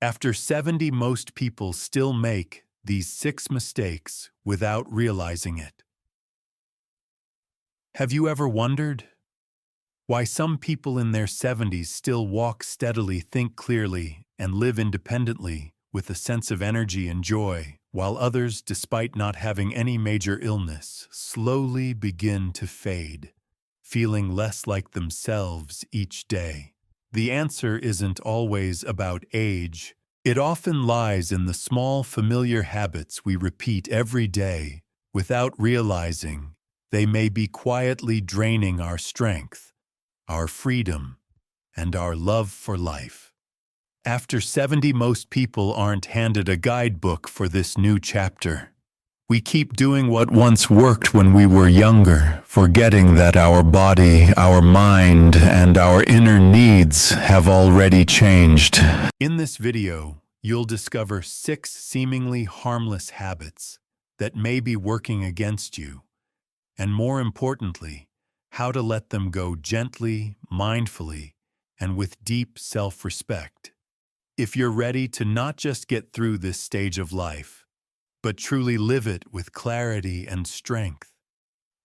After 70, most people still make these 6 mistakes without realizing it. Have you ever wondered why some people in their 70s still walk steadily, think clearly, and live independently with a sense of energy and joy, while others, despite not having any major illness, slowly begin to fade, feeling less like themselves each day? The answer isn't always about age. It often lies in the small, familiar habits we repeat every day without realizing they may be quietly draining our strength, our freedom, and our love for life. After 70, most people aren't handed a guidebook for this new chapter. We keep doing what once worked when we were younger, forgetting that our body, our mind, and our inner needs have already changed. In this video, you'll discover 6 seemingly harmless habits that may be working against you, and more importantly, how to let them go gently, mindfully, and with deep self-respect. If you're ready to not just get through this stage of life, but truly live it with clarity and strength,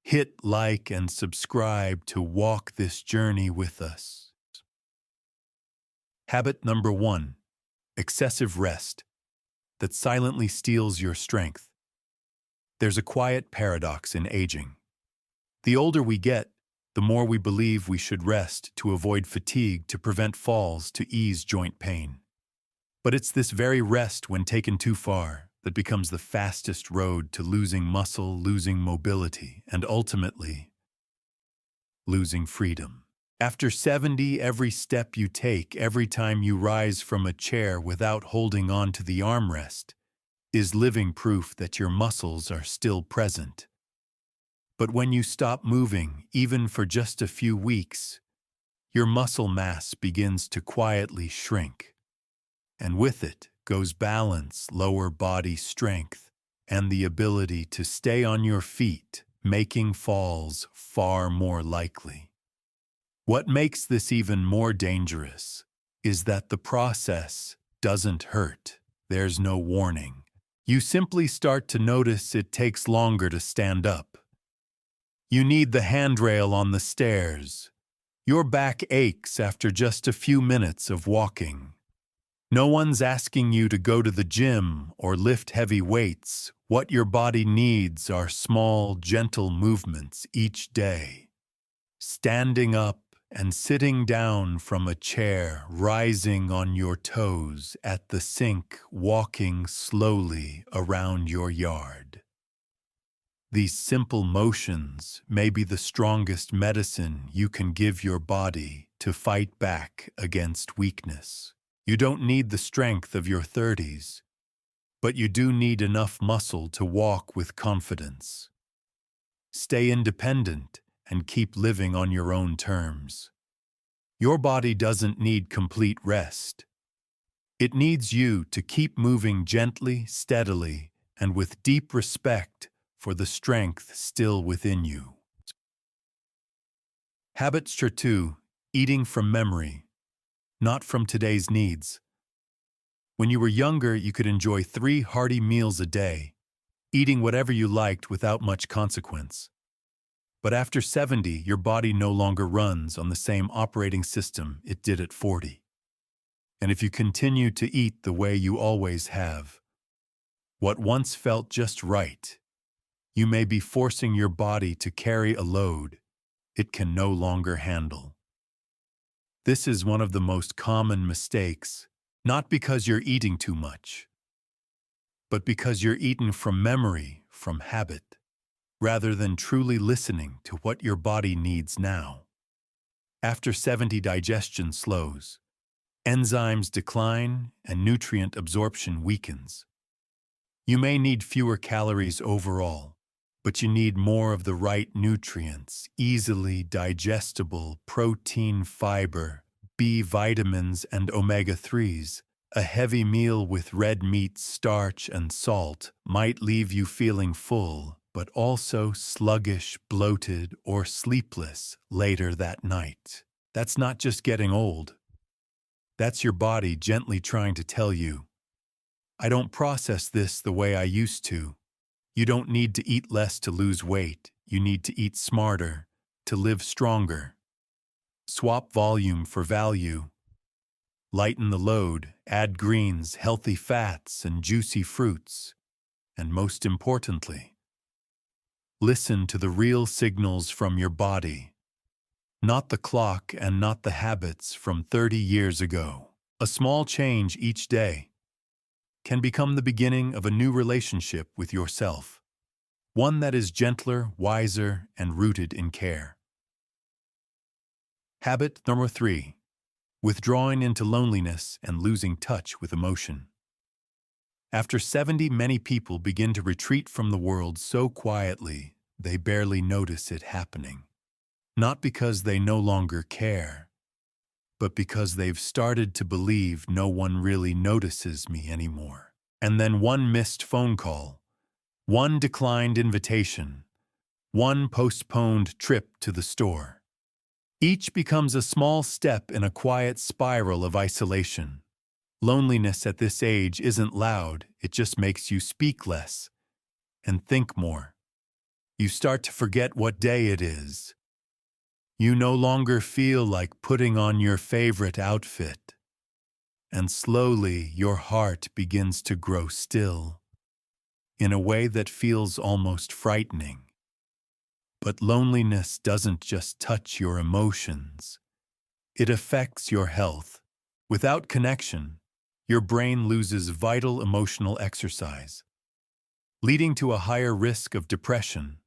hit like and subscribe to walk this journey with us. Habit number 1: excessive rest that silently steals your strength. There's a quiet paradox in aging. The older we get, the more we believe we should rest to avoid fatigue, to prevent falls, to ease joint pain. But it's this very rest, when taken too far, that becomes the fastest road to losing muscle, losing mobility, and ultimately, losing freedom. After 70, every step you take, every time you rise from a chair without holding on to the armrest, is living proof that your muscles are still present. But when you stop moving, even for just a few weeks, your muscle mass begins to quietly shrink. And with it goes balance, lower body strength, and the ability to stay on your feet, making falls far more likely. What makes this even more dangerous is that the process doesn't hurt. There's no warning. You simply start to notice it takes longer to stand up. You need the handrail on the stairs. Your back aches after just a few minutes of walking. No one's asking you to go to the gym or lift heavy weights. What your body needs are small, gentle movements each day. Standing up and sitting down from a chair, rising on your toes at the sink, walking slowly around your yard. These simple motions may be the strongest medicine you can give your body to fight back against weakness. You don't need the strength of your 30s, but you do need enough muscle to walk with confidence. Stay independent and keep living on your own terms. Your body doesn't need complete rest. It needs you to keep moving gently, steadily, and with deep respect for the strength still within you. Habit 2: eating from memory, not from today's needs. When you were younger, you could enjoy 3 hearty meals a day, eating whatever you liked without much consequence. But after 70, your body no longer runs on the same operating system it did at 40. And if you continue to eat the way you always have, what once felt just right, you may be forcing your body to carry a load it can no longer handle. This is one of the most common mistakes, not because you're eating too much, but because you're eating from memory, from habit, rather than truly listening to what your body needs now. After 70, digestion slows, enzymes decline, and nutrient absorption weakens. You may need fewer calories overall, but you need more of the right nutrients: easily digestible protein, fiber, B vitamins, and omega-3s. A heavy meal with red meat, starch, and salt might leave you feeling full, but also sluggish, bloated, or sleepless later that night. That's not just getting old. That's your body gently trying to tell you, I don't process this the way I used to. You don't need to eat less to lose weight. You need to eat smarter, to live stronger. Swap volume for value. Lighten the load, add greens, healthy fats, and juicy fruits. And most importantly, listen to the real signals from your body, not the clock and not the habits from 30 years ago. A small change each day can become the beginning of a new relationship with yourself, one that is gentler, wiser, and rooted in care. Habit number 3, withdrawing into loneliness and losing touch with emotion. After 70, many people begin to retreat from the world so quietly they barely notice it happening. Not because they no longer care, but because they've started to believe no one really notices me anymore. And then one missed phone call, one declined invitation, one postponed trip to the store. Each becomes a small step in a quiet spiral of isolation. Loneliness at this age isn't loud, it just makes you speak less and think more. You start to forget what day it is. You no longer feel like putting on your favorite outfit. And slowly your heart begins to grow still, in a way that feels almost frightening. But loneliness doesn't just touch your emotions. It affects your health. Without connection, your brain loses vital emotional exercise, leading to a higher risk of depression,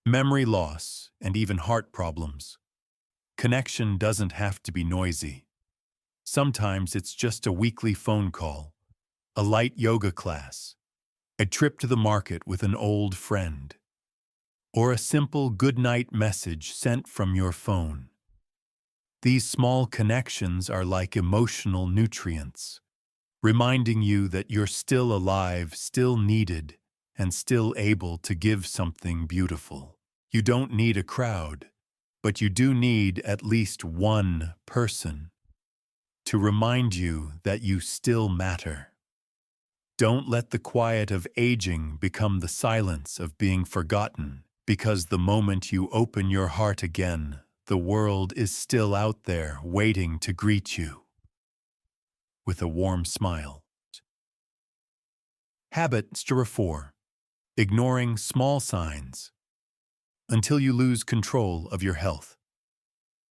memory loss, and even heart problems. Connection doesn't have to be noisy. Sometimes it's just a weekly phone call, a light yoga class, a trip to the market with an old friend, or a simple goodnight message sent from your phone. These small connections are like emotional nutrients, reminding you that you're still alive, still needed, and still able to give something beautiful. You don't need a crowd, but you do need at least one person to remind you that you still matter. Don't let the quiet of aging become the silence of being forgotten, because the moment you open your heart again, the world is still out there waiting to greet you with a warm smile. Habit number 4, ignoring small signs until you lose control of your health.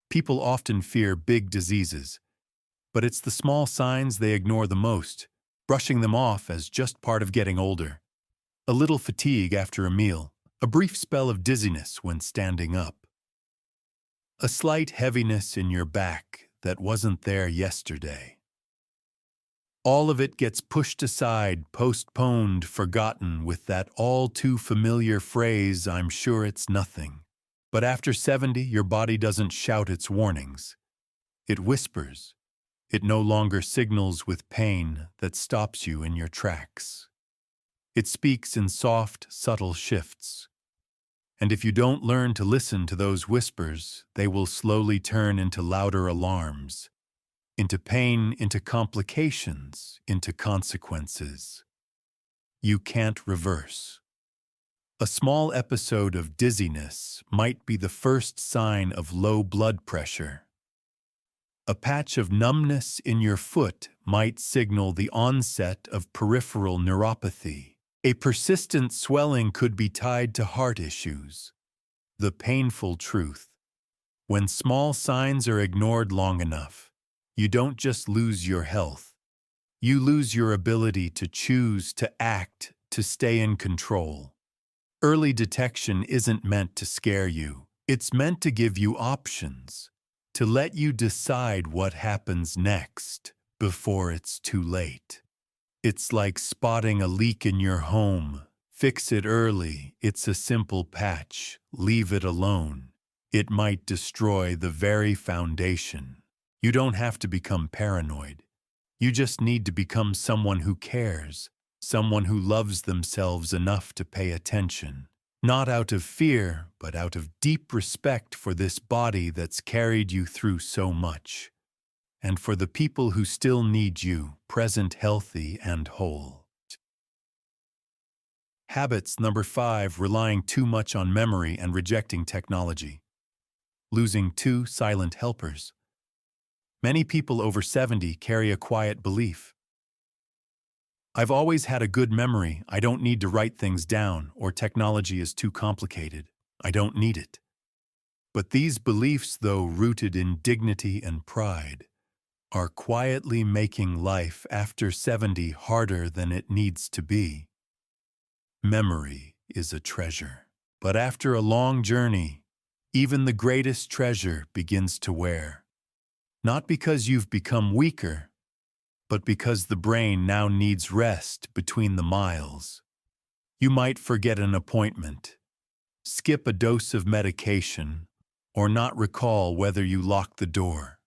People often fear big diseases, but it's the small signs they ignore the most, brushing them off as just part of getting older. A little fatigue after a meal, a brief spell of dizziness when standing up, a slight heaviness in your back that wasn't there yesterday. All of it gets pushed aside, postponed, forgotten with that all too familiar phrase, I'm sure it's nothing. But after 70, your body doesn't shout its warnings. It whispers. It no longer signals with pain that stops you in your tracks. It speaks in soft, subtle shifts. And if you don't learn to listen to those whispers, they will slowly turn into louder alarms, into pain, into complications, into consequences. You can't reverse. A small episode of dizziness might be the first sign of low blood pressure. A patch of numbness in your foot might signal the onset of peripheral neuropathy. A persistent swelling could be tied to heart issues. The painful truth: when small signs are ignored long enough, you don't just lose your health. You lose your ability to choose, to act, to stay in control. Early detection isn't meant to scare you. It's meant to give you options, to let you decide what happens next before it's too late. It's like spotting a leak in your home. Fix it early. It's a simple patch. Leave it alone. It might destroy the very foundation. You don't have to become paranoid. You just need to become someone who cares, someone who loves themselves enough to pay attention. Not out of fear, but out of deep respect for this body that's carried you through so much. and for the people who still need you, present, healthy, and whole. Habits number 5, relying too much on memory and rejecting technology. Losing 2 silent helpers. Many people over 70 carry a quiet belief. I've always had a good memory. I don't need to write things down, or technology is too complicated. I don't need it. But these beliefs, though rooted in dignity and pride, are quietly making life after 70 harder than it needs to be. Memory is a treasure. But after a long journey, even the greatest treasure begins to wear. Not because you've become weaker, but because the brain now needs rest between the miles. You might forget an appointment, skip a dose of medication, or not recall whether you locked the door.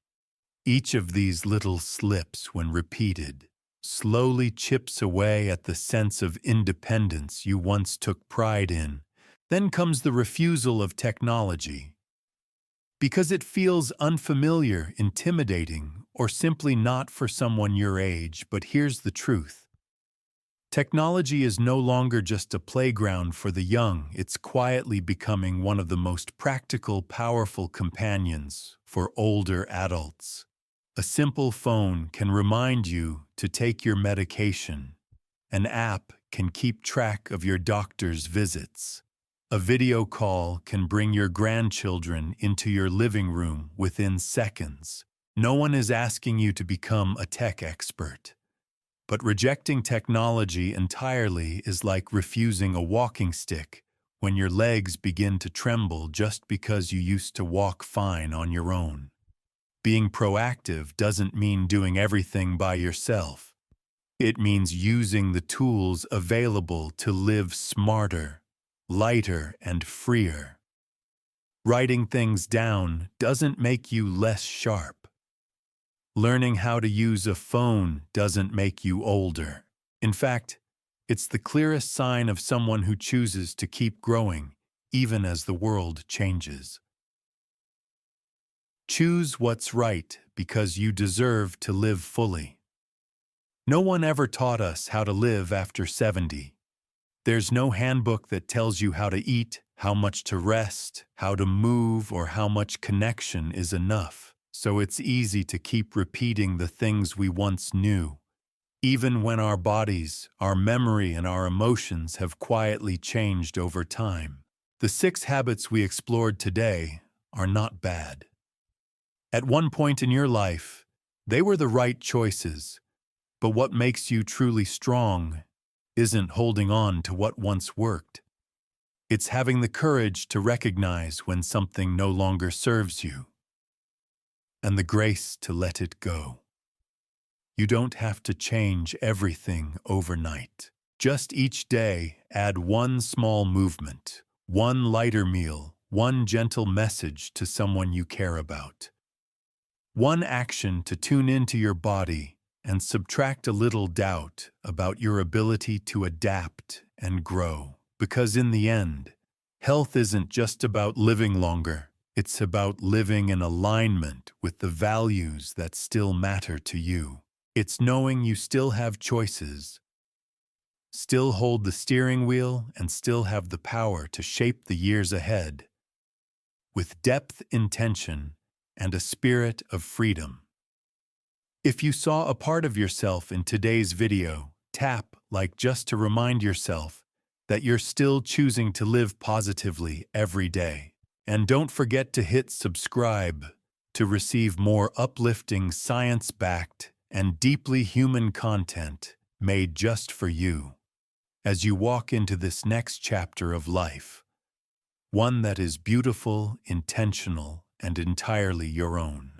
Each of these little slips, when repeated, slowly chips away at the sense of independence you once took pride in. Then comes the refusal of technology. Because it feels unfamiliar, intimidating, or simply not for someone your age. But here's the truth. Technology is no longer just a playground for the young. It's quietly becoming one of the most practical, powerful companions for older adults. A simple phone can remind you to take your medication. An app can keep track of your doctor's visits. A video call can bring your grandchildren into your living room within seconds. No one is asking you to become a tech expert. But rejecting technology entirely is like refusing a walking stick when your legs begin to tremble just because you used to walk fine on your own. Being proactive doesn't mean doing everything by yourself. It means using the tools available to live smarter, lighter, and freer. Writing things down doesn't make you less sharp. Learning how to use a phone doesn't make you older. In fact, it's the clearest sign of someone who chooses to keep growing, even as the world changes. Choose what's right because you deserve to live fully. No one ever taught us how to live after 70. There's no handbook that tells you how to eat, how much to rest, how to move, or how much connection is enough. So it's easy to keep repeating the things we once knew, even when our bodies, our memory, and our emotions have quietly changed over time. The 6 habits we explored today are not bad. At one point in your life, they were the right choices, but what makes you truly strong isn't holding on to what once worked. It's having the courage to recognize when something no longer serves you, and the grace to let it go. You don't have to change everything overnight. Just each day, add one small movement, one lighter meal, one gentle message to someone you care about. One action to tune into your body and subtract a little doubt about your ability to adapt and grow. Because in the end, health isn't just about living longer. It's about living in alignment with the values that still matter to you. It's knowing you still have choices, still hold the steering wheel, and still have the power to shape the years ahead with depth, intention, and a spirit of freedom. If you saw a part of yourself in today's video, tap like just to remind yourself that you're still choosing to live positively every day. And don't forget to hit subscribe to receive more uplifting, science-backed, and deeply human content made just for you as you walk into this next chapter of life, one that is beautiful, intentional, and entirely your own.